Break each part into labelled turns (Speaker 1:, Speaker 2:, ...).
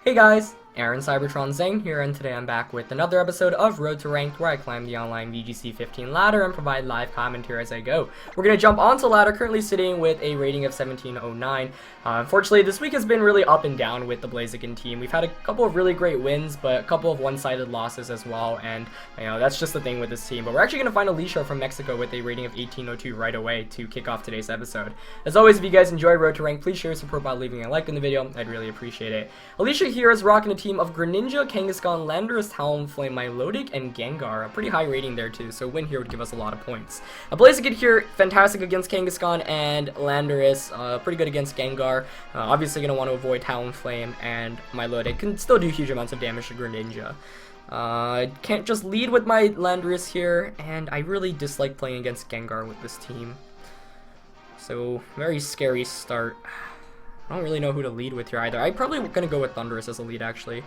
Speaker 1: Hey guys, Aaron Cybertron Zane here, and today I'm back with another episode of Road to Ranked, where I climb the online VGC 15 ladder and provide live commentary as I go. We're going to jump onto the ladder, currently sitting with a rating of 1709. Unfortunately, this week has been really up and down with the Blaziken team. We've had a couple of really great wins, but a couple of one-sided losses as well, and that's just the thing with this team. But we're actually going to find Alicia from Mexico with a rating of 1802 right away to kick off today's episode. As always, if you guys enjoy Road to Ranked, please share your support by leaving a like in the video. I'd really appreciate it. Alicia here is rocking a team of Greninja, Kangaskhan, Landorus, Talonflame, Milotic, and Gengar. A pretty high rating there too, so a win here would give us a lot of points. Blaziken here, fantastic against Kangaskhan and Landorus, pretty good against Gengar. Obviously going to want to avoid Talonflame, and Milotic can still do huge amounts of damage to Greninja. Can't just lead with my Landorus here, and I really dislike playing against Gengar with this team. So, very scary start. I don't really know who to lead with here either. I'm probably going to go with Thundurus as a lead, actually.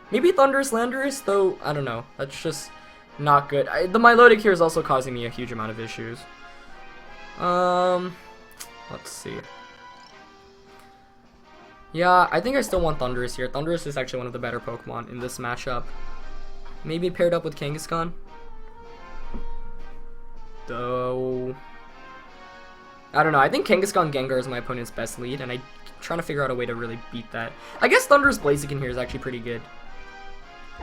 Speaker 1: Maybe Thundurus, Landorus, though, I don't know. That's just not good. The Milotic here is also causing me a huge amount of issues. Let's see. Yeah, I think I still want Thundurus here. Thundurus is actually one of the better Pokemon in this matchup. Maybe paired up with Kangaskhan. Though, I don't know. I think Kangaskhan Gengar is my opponent's best lead, and I'm trying to figure out a way to really beat that. I guess Thundurus Blaziken here is actually pretty good.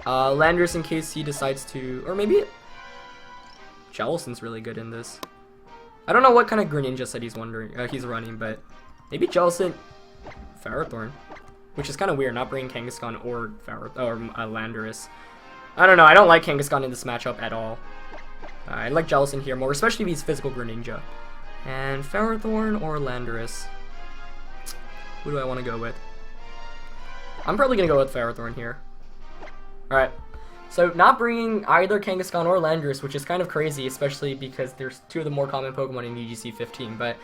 Speaker 1: Landorus in case he decides to, or maybe Jellison's really good in this. I don't know what kind of Greninja set he's running, but maybe Jellison, Ferrothorn, which is kind of weird, not bringing Kangaskhan or Landorus. I don't know. I don't like Kangaskhan in this matchup at all. I like Jellison here more, especially if he's physical Greninja. And Ferrothorn or Landorus? Who do I want to go with? I'm probably going to go with Ferrothorn here. Alright. So, not bringing either Kangaskhan or Landorus, which is kind of crazy, especially because there's two of the more common Pokemon in VGC 15, but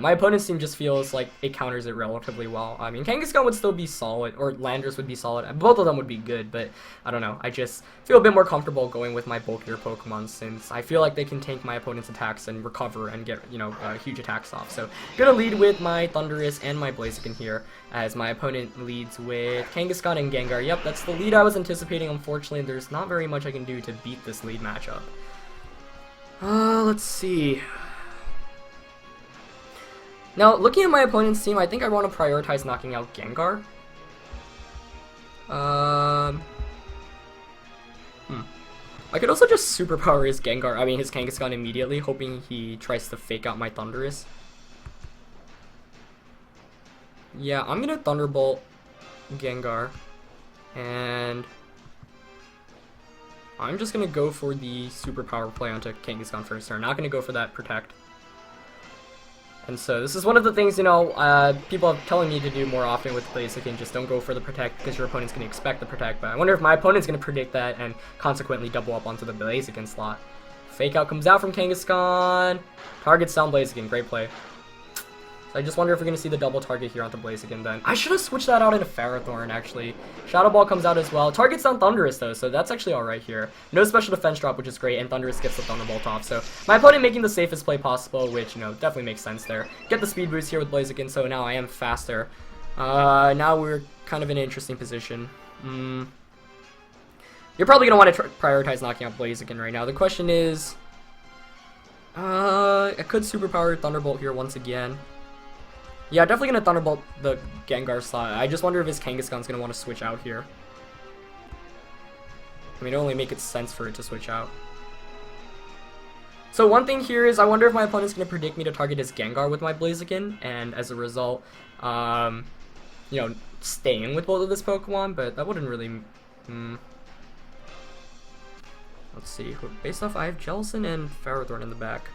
Speaker 1: my opponent's team just feels like it counters it relatively well. I mean, Kangaskhan would still be solid, or Landorus would be solid. Both of them would be good, but I don't know. I just feel a bit more comfortable going with my bulkier Pokemon, since I feel like they can tank my opponent's attacks and recover and get, huge attacks off. So, gonna lead with my Thundurus and my Blaziken here, as my opponent leads with Kangaskhan and Gengar. Yep, that's the lead I was anticipating. Unfortunately, there's not very much I can do to beat this lead matchup. Let's see. Now, looking at my opponent's team, I think I want to prioritize knocking out Gengar. I could also just superpower his his Kangaskhan immediately, hoping he tries to fake out my Thundurus. Yeah, I'm gonna Thunderbolt Gengar, and I'm just gonna go for the superpower play onto Kangaskhan first turn. Not gonna go for that Protect. And so this is one of the things, people are telling me to do more often with Blaziken. Just don't go for the Protect because your opponent's gonna expect the Protect. But I wonder if my opponent's gonna predict that and consequently double up onto the Blaziken slot. Fake out comes out from Kangaskhan. Targets down Blaziken. Great play. So I just wonder if we're going to see the double target here onto Blaziken then. I should have switched that out into Ferrothorn, actually. Shadow Ball comes out as well. Targets down Thundurus, though, so that's actually alright here. No special defense drop, which is great, and Thundurus gets the Thunderbolt off. So my opponent making the safest play possible, which, definitely makes sense there. Get the speed boost here with Blaziken, so now I am faster. Now we're kind of in an interesting position. You're probably going to want to prioritize knocking out Blaziken right now. The question is, I could superpower Thunderbolt here once again. Yeah, definitely going to Thunderbolt the Gengar slot. I just wonder if his Kangaskhan's going to want to switch out here. I mean, it only makes sense for it to switch out. So one thing here is I wonder if my opponent's going to predict me to target his Gengar with my Blaziken, and as a result, staying with both of this Pokemon, but that wouldn't really... Let's see. Based off, I have Jellison and Ferrothorn in the back.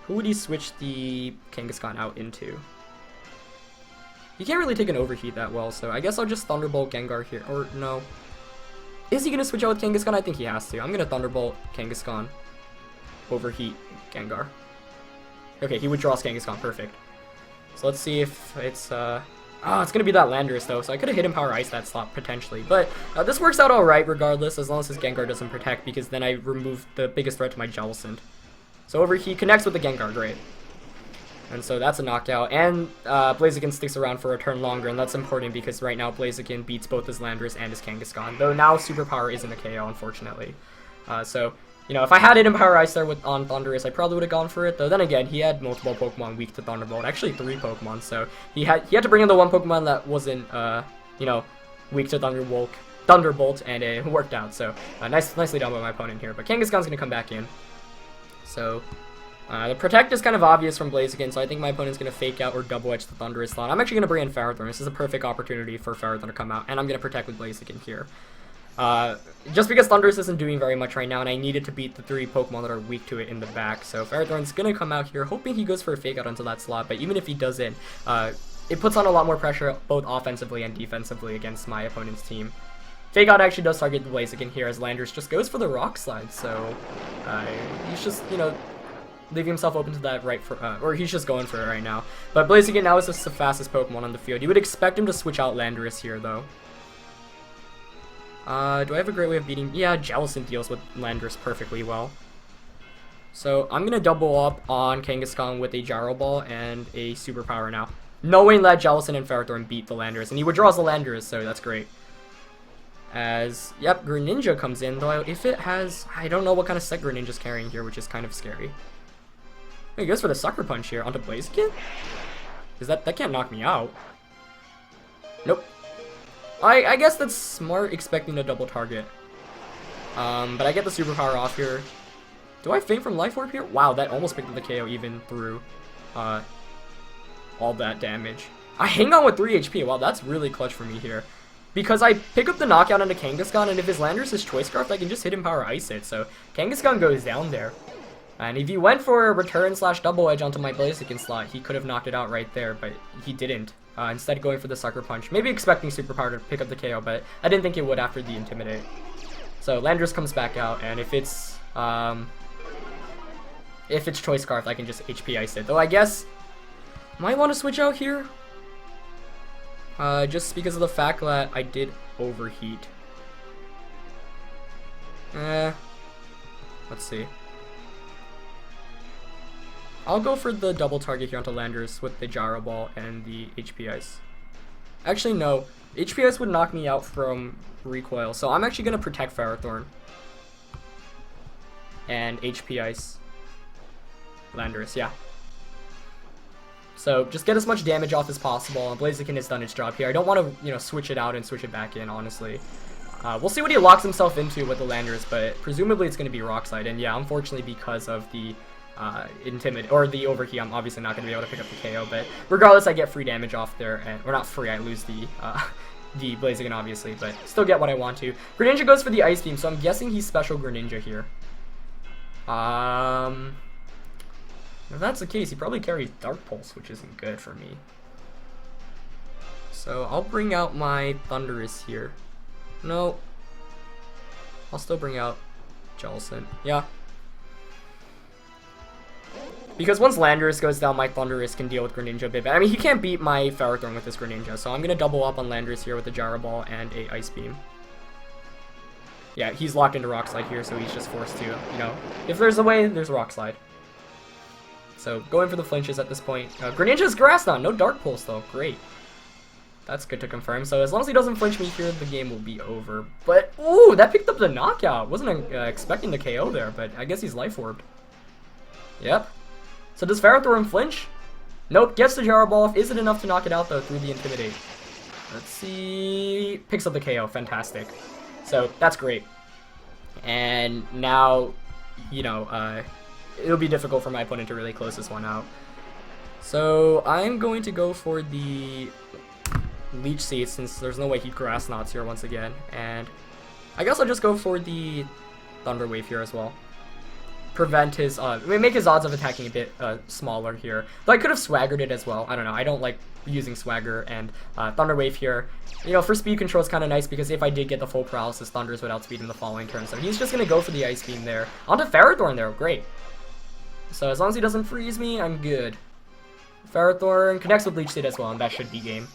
Speaker 1: Who would he switch the Kangaskhan out into? He can't really take an Overheat that well, so I guess I'll just Thunderbolt Gengar here. Or, no. Is he going to switch out with Kangaskhan? I think he has to. I'm going to Thunderbolt Kangaskhan. Overheat Gengar. Okay, he withdraws Kangaskhan. Perfect. So let's see if it's, it's going to be that Landorus, though, so I could have Hidden Power Ice that slot, potentially. But this works out alright, regardless, as long as his Gengar doesn't protect, because then I remove the biggest threat to my Jellison. So Overheat connects with the Gengar, great. And so that's a knockout, and Blaziken sticks around for a turn longer, and that's important because right now Blaziken beats both his Landorus and his Kangaskhan, though now Superpower isn't a KO, unfortunately. So, you know, if I had Hidden Power Ice there on Thundurus, I probably would have gone for it, though then again, he had multiple Pokemon weak to Thunderbolt, actually 3 Pokemon, so he had to bring in the one Pokemon that wasn't, you know, weak to Thunderbolt, and it worked out, so nicely done by my opponent here, but Kangaskhan's going to come back in. So, the Protect is kind of obvious from Blaziken, so I think my opponent's going to fake out or double edge the Thundurus slot. I'm actually going to bring in Ferrothorn. This is a perfect opportunity for Ferrothorn to come out, and I'm going to Protect with Blaziken here. Just because Thundurus isn't doing very much right now, and I needed to beat the 3 Pokemon that are weak to it in the back, so Ferrothorn's going to come out here, hoping he goes for a fake out onto that slot, but even if he doesn't, it puts on a lot more pressure both offensively and defensively against my opponent's team. Fake out actually does target the Blaziken here, as Landorus just goes for the Rock Slide, so he's just, you know, leaving himself open to that right for, or he's just going for it right now. But Blaziken now is just the fastest Pokemon on the field. You would expect him to switch out Landorus here, though. Do I have a great way of beating? Yeah, Jellicent deals with Landorus perfectly well. So I'm gonna double up on Kangaskhan with a Gyro Ball and a Superpower now, knowing that Jellicent and Ferrothorn beat the Landorus, and he withdraws the Landorus, so that's great. As, yep, Greninja comes in, though if it has, I don't know what kind of set Greninja's carrying here, which is kind of scary. He goes for the Sucker Punch here onto Blaziken? Because that can't knock me out. Nope. I guess that's smart, expecting a double target. But I get the Superpower off here. Do I faint from Life Orb here? Wow, that almost picked up the KO even through all that damage. I hang on with 3 HP. Wow, that's really clutch for me here. Because I pick up the knockout onto Kangaskhan, and if his Landorus is Choice Scarf, I can just Hidden Power Ice it. So Kangaskhan goes down there. And if he went for a return / double edge onto my Blaziken slot, he could have knocked it out right there, but he didn't. Instead going for the Sucker Punch. Maybe expecting Superpower to pick up the KO, but I didn't think it would after the Intimidate. So Landorus comes back out, and if it's Choice Scarf, I can just HP Ice it. Though I guess might want to switch out here. Just because of the fact that I did Overheat. Let's see. I'll go for the double target here onto Landorus with the Gyro Ball and the HP Ice. Actually, no. HP Ice would knock me out from recoil, so I'm actually going to Protect Ferrothorn. And HP Ice Landorus, yeah. So just get as much damage off as possible, and Blaziken has done its job here. I don't want to, you know, switch it out and switch it back in, honestly. We'll see what he locks himself into with the Landorus, but presumably it's going to be Rock Slide, and yeah, unfortunately because of the Intimidate, or the Overheat, I'm obviously not going to be able to pick up the KO, but regardless, I get free damage off there, and, or not free, I lose the Blaziken, obviously, but still get what I want to. Greninja goes for the Ice Beam, so I'm guessing he's Special Greninja here. If that's the case, he probably carries Dark Pulse, which isn't good for me. So I'll bring out my Thundurus here. No. I'll still bring out Jellicent. Yeah. Because once Landorus goes down, my Thundurus can deal with Greninja a bit better. I mean, he can't beat my Ferrothorn with this Greninja, so I'm going to double up on Landorus here with a Gyro Ball and a Ice Beam. Yeah, he's locked into Rock Slide here, so he's just forced to, you know, if there's a way, there's a Rock Slide. So, going for the flinches at this point. Greninja's Grass Knot, no Dark Pulse though, great. That's good to confirm. So, as long as he doesn't flinch me here, the game will be over. But, ooh, that picked up the knockout. Wasn't expecting the KO there, but I guess he's Life Orbed. Yep. So, does Ferrothorn flinch? Nope, gets the Gyro Ball. Is it enough to knock it out though through the Intimidate? Let's see. Picks up the KO, fantastic. So, that's great. And now, you know, it'll be difficult for my opponent to really close this one out. So I'm going to go for the Leech Seed since there's no way he Grass Knots here once again. And I guess I'll just go for the Thunder Wave here as well. Prevent his, make his odds of attacking a bit smaller here. Though I could have Swaggered it as well. I don't know, I don't like using Swagger, and Thunder Wave here. You know, for speed control is kind of nice because if I did get the full Paralysis, Thunders would outspeed him the following turn. So he's just going to go for the Ice Beam there. Onto Ferrothorn there, great. So as long as he doesn't freeze me, I'm good. Ferrothorn connects with Leech Seed as well, and that should be game.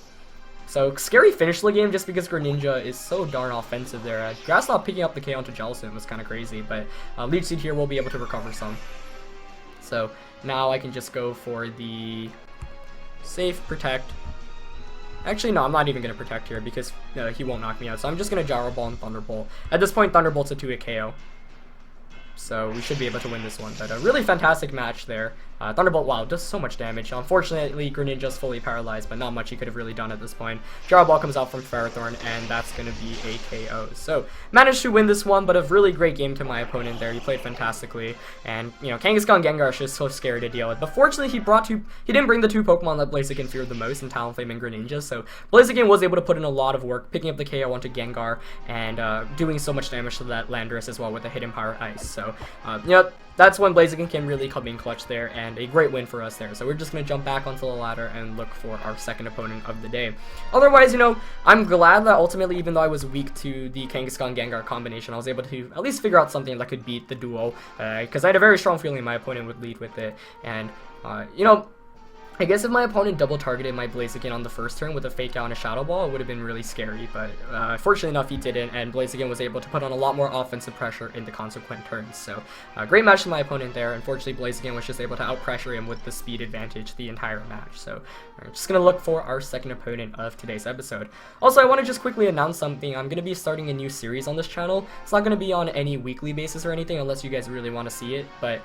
Speaker 1: So scary finish to the game just because Greninja is so darn offensive there. Grass Knot picking up the KO onto Jellicent was kind of crazy, but Leech Seed here will be able to recover some. So now I can just go for the safe protect. Actually, no, I'm not even going to protect here because he won't knock me out. So I'm just going to Gyro Ball and Thunderbolt. At this point, Thunderbolt's a 2-hit KO. So we should be able to win this one. But a really fantastic match there. Thunderbolt, wow, does so much damage. Unfortunately, Greninja's fully paralyzed, but not much he could have really done at this point. Gyro Ball comes out from Ferrothorn, and that's going to be a KO. So, managed to win this one, but a really great game to my opponent there. He played fantastically, and, you know, Kangaskhan Gengar is just so scary to deal with. But fortunately, he didn't bring the two Pokemon that Blaziken feared the most in Talonflame and Greninja, so Blaziken was able to put in a lot of work, picking up the KO onto Gengar, and doing so much damage to that Landorus as well with the Hidden Power Ice. So, you know, that's when Blaziken can really come in clutch there, and a great win for us there. So we're just going to jump back onto the ladder and look for our second opponent of the day. Otherwise, you know, I'm glad that ultimately, even though I was weak to the Kangaskhan Gengar combination, I was able to at least figure out something that could beat the duo, because I had a very strong feeling my opponent would lead with it. And, you know, I guess if my opponent double targeted my Blaziken on the first turn with a Fake Out and a Shadow Ball, it would have been really scary, but fortunately enough he didn't, and Blaziken was able to put on a lot more offensive pressure in the consequent turns. So great match to my opponent there. Unfortunately, Blaziken was just able to out-pressure him with the speed advantage the entire match. So we're just going to look for our second opponent of today's episode. Also, I want to just quickly announce something. I'm going to be starting a new series on this channel. It's not going to be on any weekly basis or anything unless you guys really want to see it, but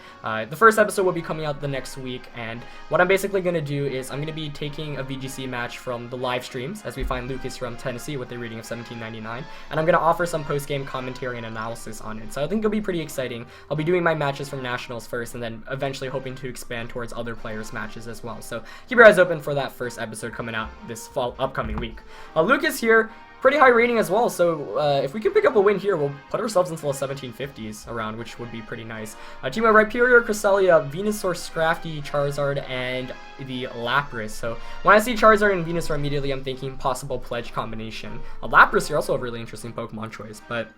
Speaker 1: the first episode will be coming out the next week, and what I'm basically going to do is I'm going to be taking a VGC match from the live streams, as we find Lucas from Tennessee with a rating of 1799, and I'm going to offer some post-game commentary and analysis on it. So I think it'll be pretty exciting. I'll be doing my matches from Nationals first, and then eventually hoping to expand towards other players' matches as well. So keep your eyes open for that first episode coming out this upcoming week. Lucas here, pretty high rating as well, so if we can pick up a win here, we'll put ourselves into the 1750s around, which would be pretty nice. Team of Rhyperior, Cresselia, Venusaur, Scrafty, Charizard, and the Lapras. So when I see Charizard and Venusaur, immediately I'm thinking possible pledge combination. Lapras here, also a really interesting Pokemon choice, but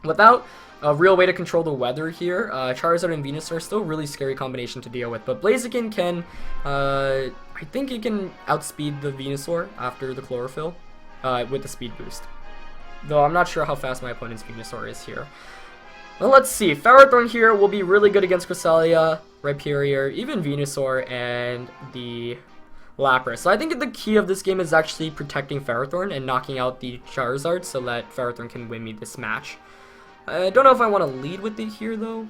Speaker 1: without a real way to control the weather here, Charizard and Venusaur are still a really scary combination to deal with, but Blaziken can, I think he can outspeed the Venusaur after the Chlorophyll. With the speed boost. Though I'm not sure how fast my opponent's Venusaur is here. Well, let's see. Ferrothorn here will be really good against Cresselia, Rhyperior, even Venusaur, and the Lapras. So I think the key of this game is actually protecting Ferrothorn and knocking out the Charizard so that Ferrothorn can win me this match. I don't know if I want to lead with it here, though.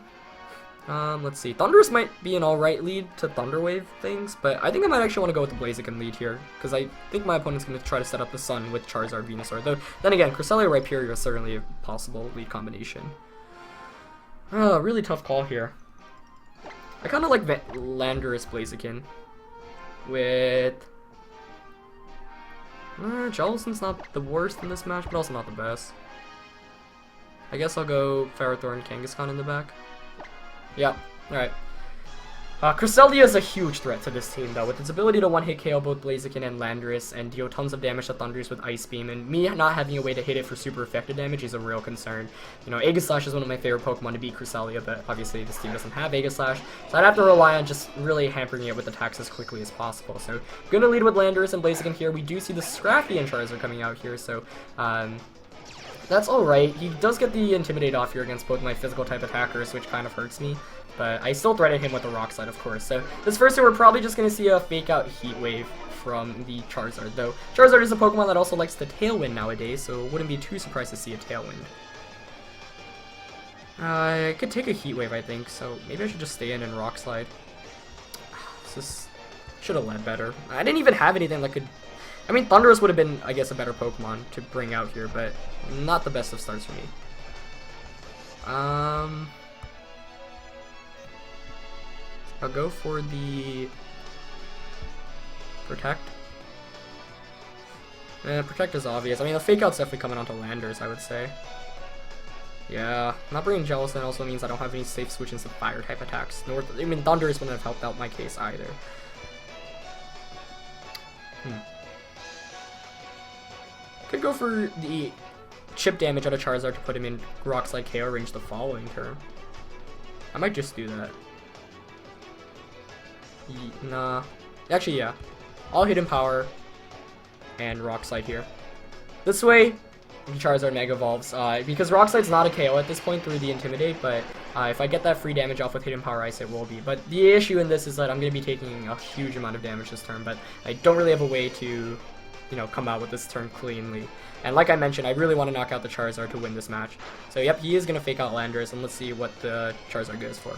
Speaker 1: Let's see. Thundurus might be an alright lead to Thunderwave things, but I think I might actually want to go with the Blaziken lead here, because I think my opponent's going to try to set up the Sun with Charizard, Venusaur. Though, then again, Cresselia, Rhyperior is certainly a possible lead combination. Really tough call here. I kind of like Landorus Blaziken with... Jellison's not the worst in this match, but also not the best. I guess I'll go Ferrothorn, Kangaskhan in the back. Yeah, alright. Cresselia is a huge threat to this team, though, with its ability to one-hit KO both Blaziken and Landorus and deal tons of damage to Thundurus with Ice Beam, and me not having a way to hit it for super effective damage is a real concern. You know, Aegislash is one of my favorite Pokemon to beat Cresselia, but obviously this team doesn't have Aegislash, so I'd have to rely on just really hampering it with attacks as quickly as possible. So, gonna lead with Landorus and Blaziken here. We do see the Scrafty and Charizard coming out here, so, that's alright. He does get the Intimidate off here against both my physical type attackers, which kind of hurts me. But I still threaten him with the Rock Slide, of course. So this first turn, we're probably just going to see a Fake Out Heat Wave from the Charizard. Though Charizard is a Pokemon that also likes the Tailwind nowadays, so wouldn't be too surprised to see a Tailwind. I could take a Heat Wave, I think, so maybe I should just stay in and Rock Slide. This should have led better. I didn't even have anything that could... I mean, Thundurus would have been, I guess, a better Pokemon to bring out here, but not the best of starts for me. I'll go for the Protect. Protect is obvious. I mean, the Fake Out's definitely coming onto Landers, I would say. Yeah, not bringing Jellicent also means I don't have any safe switch into Fire-type attacks. Nor, I mean, Thundurus wouldn't have helped out my case either. Could go for the chip damage out of Charizard to put him in Rock Slide KO range the following turn. I might just do that. Nah. Actually, yeah. I'll Hidden Power and Rock Slide here. This way, the Charizard Mega Evolves. Because Rock Slide's not a KO at this point through the Intimidate, but If I get that free damage off with Hidden Power Ice, it will be. But the issue in this is that I'm going to be taking a huge amount of damage this turn, but I don't really have a way to, you know, come out with this turn cleanly. And like I mentioned, I really want to knock out the Charizard to win this match. So yep, he is going to fake out Landorus, and let's see what the Charizard goes for.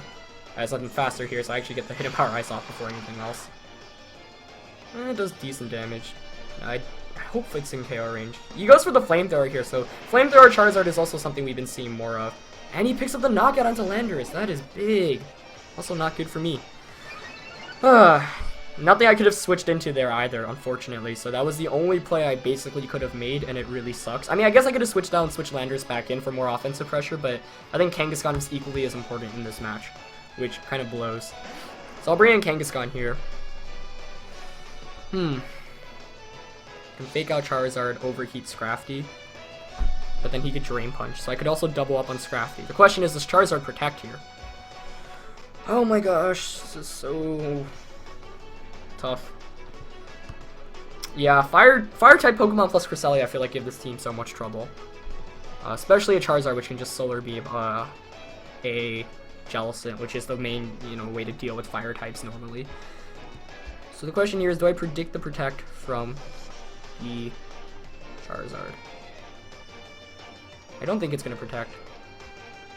Speaker 1: I have something faster here, so I actually get the Hidden Power Ice off before anything else. It does decent damage. I hope it's in KO range. He goes for the Flamethrower here, so Flamethrower Charizard is also something we've been seeing more of. And he picks up the knockout onto Landorus. That is big. Also not good for me. Nothing I could have switched into there either, unfortunately. So that was the only play I basically could have made, and it really sucks. I mean, I guess I could have switched out and switched Landorus back in for more offensive pressure, but I think Kangaskhan is equally as important in this match, which kind of blows. So I'll bring in Kangaskhan here. Can fake out Charizard, overheat Scrafty, but then he could Drain Punch, so I could also double up on Scrafty. The question is, does Charizard protect here? Oh my gosh, this is so tough. Yeah, Fire-type Pokemon plus Cresselia I feel like give this team so much trouble. Especially a Charizard, which can just Solar Beam a Jellicent, which is the main, you know, way to deal with Fire types normally. So the question here is, do I predict the Protect from the Charizard? I don't think it's going to Protect.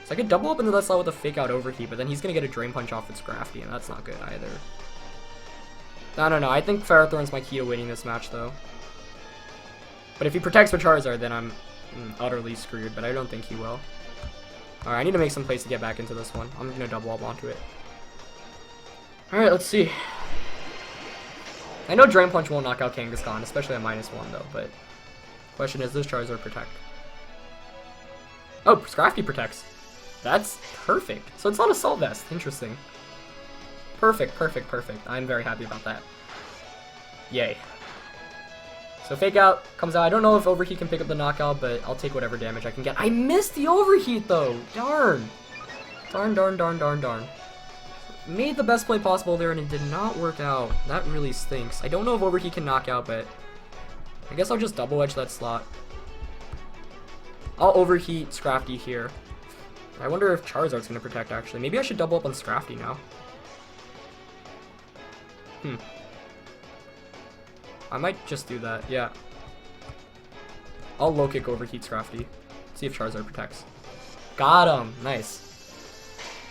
Speaker 1: So I could double up into that slot with a Fake Out Overheat, but then he's going to get a Drain Punch off with Scrafty, and that's not good either. I don't know, I think Ferrothorn's my key to winning this match, though. But if he protects with Charizard, then I'm utterly screwed, but I don't think he will. Alright, I need to make some plays to get back into this one. I'm going to double up onto it. Alright, let's see. I know Drain Punch won't knock out Kangaskhan, especially at -1, though, but question is, does Charizard protect? Oh, Scrafty protects. That's perfect. So it's not Assault Vest. Interesting. Perfect, perfect, perfect. I'm very happy about that. Yay. So Fake Out comes out. I don't know if Overheat can pick up the knockout, but I'll take whatever damage I can get. I missed the Overheat, though! Darn! Darn, darn, darn, darn, darn. Made the best play possible there, and it did not work out. That really stinks. I don't know if Overheat can knock out, but I guess I'll just double edge that slot. I'll Overheat Scrafty here. I wonder if Charizard's going to protect, actually. Maybe I should double up on Scrafty now. I might just do that, yeah. I'll low kick Overheat Scrafty. See if Charizard protects. Got him! Nice.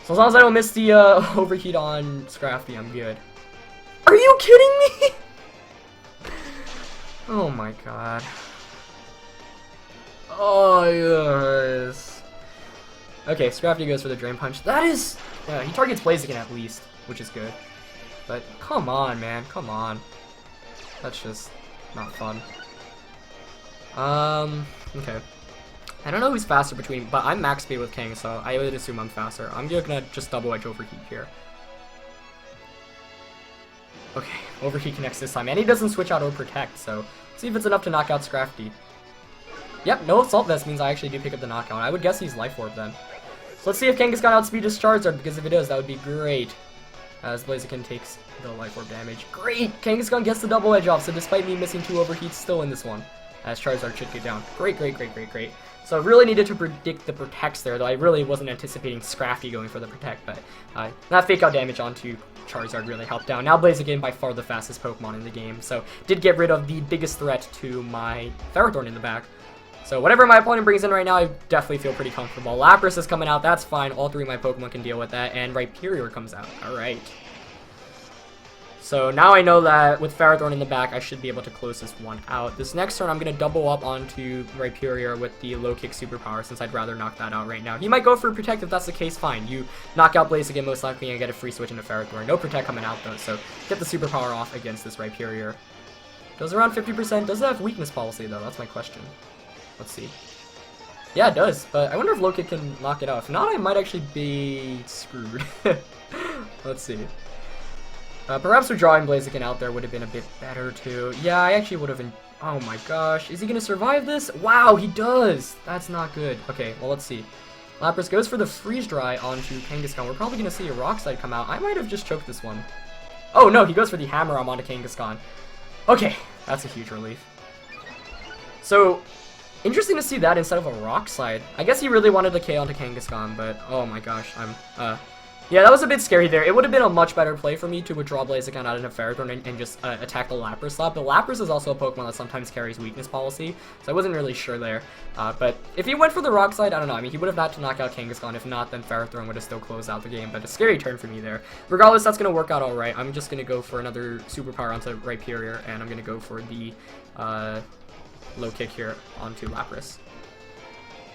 Speaker 1: So as long as I don't miss the Overheat on Scrafty, I'm good. Are you kidding me? Oh my god. Oh, yes. Okay, Scrafty goes for the Drain Punch. That is... he targets Blaziken at least, which is good. But come on, man. Come on. That's just not fun. Okay. I don't know who's faster between, but I'm max speed with King, so I would assume I'm faster. I'm gonna just double edge Overheat here. Okay, Overheat connects this time, and he doesn't switch out or protect, so let's see if it's enough to knock out Scrafty. Yep, no Assault Vest means I actually do pick up the knockout. I would guess he's Life Orb then. So let's see if Kangaskhan outspeeds Charizard, because if it does, that would be great. As Blaziken takes the Life Orb damage. Great! Kangaskhan gets the double edge off, so despite me missing 2 Overheats, still in this one. As Charizard should get down. Great, great, great, great, great. So I really needed to predict the Protects there, though I really wasn't anticipating Scrafty going for the Protect, but that Fake Out damage onto Charizard really helped out. Now Blaziken by far the fastest Pokemon in the game, so did get rid of the biggest threat to my Ferrothorn in the back. So whatever my opponent brings in right now, I definitely feel pretty comfortable. Lapras is coming out, that's fine. All 3 of my Pokemon can deal with that, and Rhyperior comes out. Alright. So now I know that with Ferrothorn in the back, I should be able to close this one out. This next turn, I'm going to double up onto Rhyperior with the low kick superpower, since I'd rather knock that out right now. He might go for Protect. If that's the case, fine. You knock out Blaziken, most likely, and get a free switch into Ferrothorn. No Protect coming out, though, so get the superpower off against this Rhyperior. Does around 50%. Does it have weakness policy, though? That's my question. Let's see. Yeah, it does, but I wonder if low kick can knock it out. If not, I might actually be screwed. Let's see. Perhaps withdrawing Blaziken out there would have been a bit better, too. Yeah, I actually would have been... Oh my gosh. Is he going to survive this? Wow, he does! That's not good. Okay, well, let's see. Lapras goes for the Freeze Dry onto Kangaskhan. We're probably going to see a Rock Slide come out. I might have just choked this one. Oh, no, he goes for the Hammer Arm onto Kangaskhan. Okay, that's a huge relief. So, Interesting to see that instead of a rock slide. I guess he really wanted to KO onto Kangaskhan, but oh my gosh, yeah, that was a bit scary there. It would have been a much better play for me to withdraw Blaziken out into Ferrothorn and just attack the Lapras slot. But Lapras is also a Pokemon that sometimes carries weakness policy, so I wasn't really sure there. But if he went for the rock slide, I don't know. I mean, he would have had to knock out Kangaskhan. If not, then Ferrothorn would have still closed out the game. But a scary turn for me there. Regardless, that's going to work out all right. I'm just going to go for another Superpower onto Rhyperior, and I'm going to go for the low kick here onto Lapras.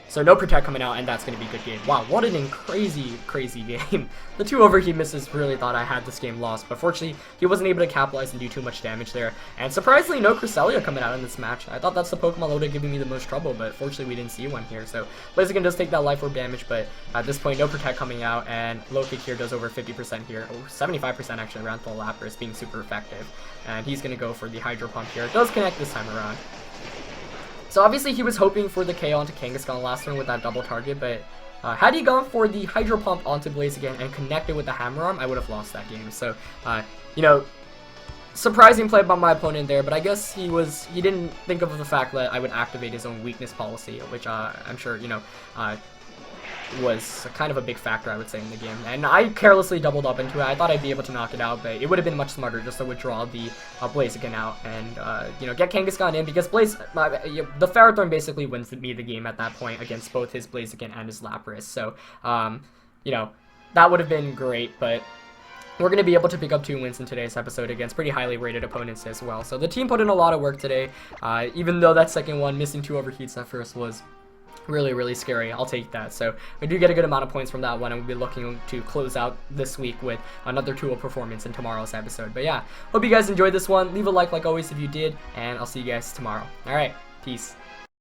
Speaker 1: So no Protect coming out, and that's going to be a good game. Wow, what an crazy, crazy game. The 2 Overheat misses really thought I had this game lost, but fortunately, he wasn't able to capitalize and do too much damage there. And surprisingly, no Cresselia coming out in this match. I thought that's the Pokemon that would have given me the most trouble, but fortunately, we didn't see one here. So Blaziken does take that Life Orb damage, but at this point, no Protect coming out, and low kick here does over 50% here. Oh, 75% actually around the Lapras, being super effective. And he's going to go for the Hydro Pump here. It does connect this time around. So obviously he was hoping for the KO onto Kangaskhan last turn with that double target, but had he gone for the Hydro Pump onto Blaziken and connected with the Hammer Arm, I would have lost that game. So, you know, surprising play by my opponent there, but I guess he didn't think of the fact that I would activate his own weakness policy, which I'm sure, you know, was kind of a big factor, I would say, in the game. And I carelessly doubled up into it. I thought I'd be able to knock it out, but it would have been much smarter just to withdraw the Blaziken out and, you know, get Kangaskhan in, because the Ferrothorn basically wins me the game at that point against both his Blaziken and his Lapras. So, you know, that would have been great, but we're going to be able to pick up 2 wins in today's episode against pretty highly rated opponents as well. So the team put in a lot of work today, even though that second one, missing 2 Overheats at first, was really, really scary. I'll take that. So we do get a good amount of points from that one, and we'll be looking to close out this week with another 2-0 performance in tomorrow's episode. But yeah, hope you guys enjoyed this one. Leave a like always if you did, and I'll see you guys tomorrow. All right, peace.